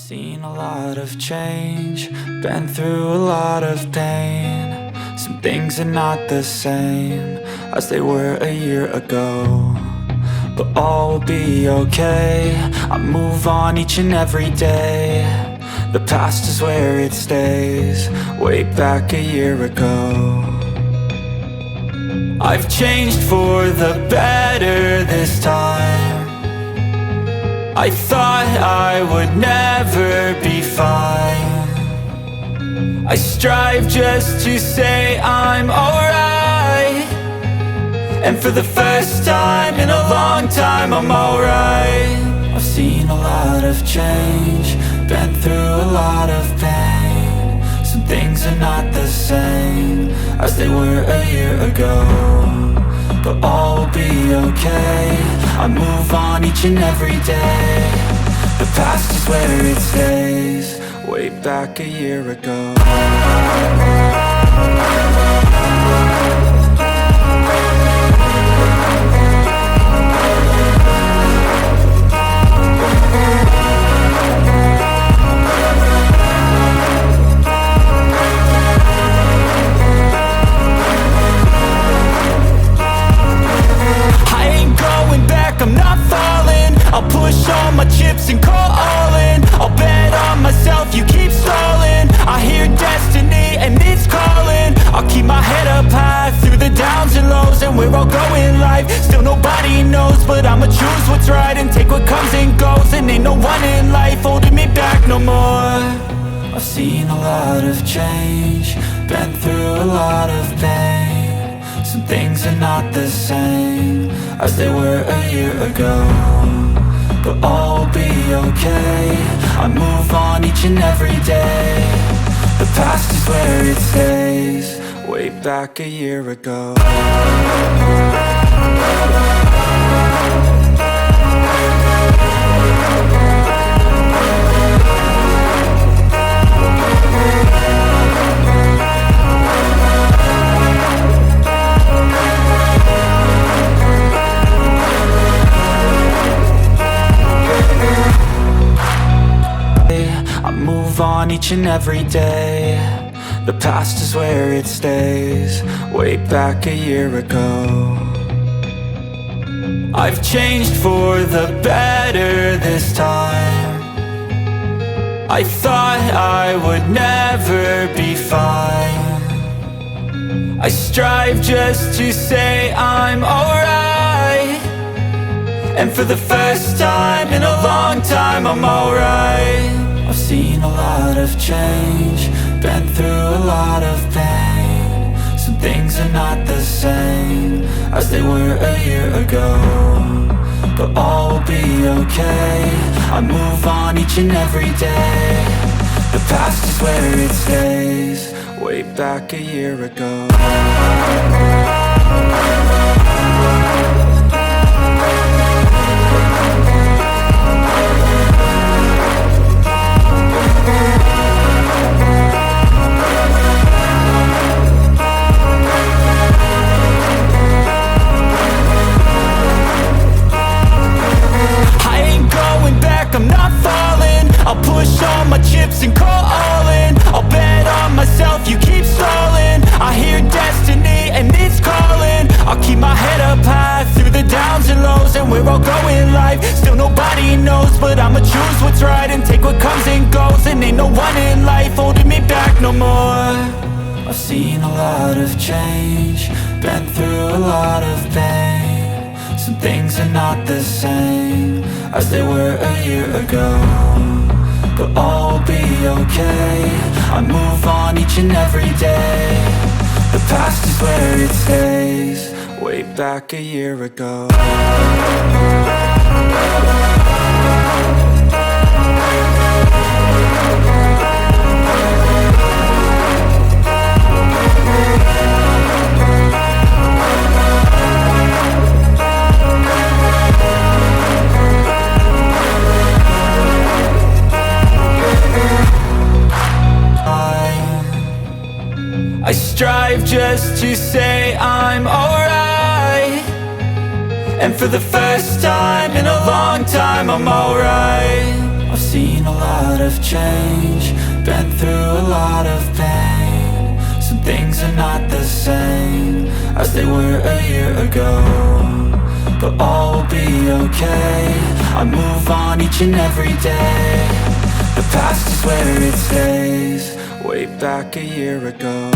Seen a lot of change, been through a lot of pain. Some things are not the same as they were a year ago, but all will be okay. I move on each and every day. The past is where it stays, way back a year ago. I've changed for the better this time. I thought I would never be fine. I strive just to say I'm alright, and for the first time in a long time I'm alright. I've seen a lot of change, been through a lot of pain. Some things are not the same as they were a year ago, but all will be okay. I move on each and every day. The past is where it stays, way back a year ago. I'm not falling, I'll push all my chips and call all in. I'll bet on myself, you keep stalling. I hear destiny and it's calling. I'll keep my head up high through the downs and lows, and we're all going life. Still nobody knows, but I'ma choose what's right and take what comes and goes. And ain't no one in life holding me back no more. I've seen a lot of change, been through a lot of pain. Some things are not the same as they were a year ago, but all will be okay. I move on each and every day. The past is where it stays, way back a year ago. I move on each and every day. The past is where it stays, way back a year ago. I've changed for the better this time. I thought I would never be fine. I strive just to say I'm alright, and for the first time in a long time I'm alright. I've seen a lot of change, been through a lot of pain. Some things are not the same as they were a year ago, but all will be okay. I move on each and every day. The past is where it stays, way back a year ago. I'm not falling, I'll push all my chips and call all in. I'll bet on myself, you keep stalling. I hear destiny and it's calling. I'll keep my head up high through the downs and lows, and we're all going life. Still nobody knows, but I'ma choose what's right and take what comes and goes. And ain't no one in life holding me back no more. I've seen a lot of change, been through a lot of pain. Some things are not the same as they were a year ago, but all will be okay. I move on each and every day. The past is where it stays, way back a year ago. I strive just to say I'm alright, and for the first time in a long time I'm alright. I've seen a lot of change, been through a lot of pain. Some things are not the same as they were a year ago, but all will be okay. I move on each and every day. The past is where it stays, way back a year ago.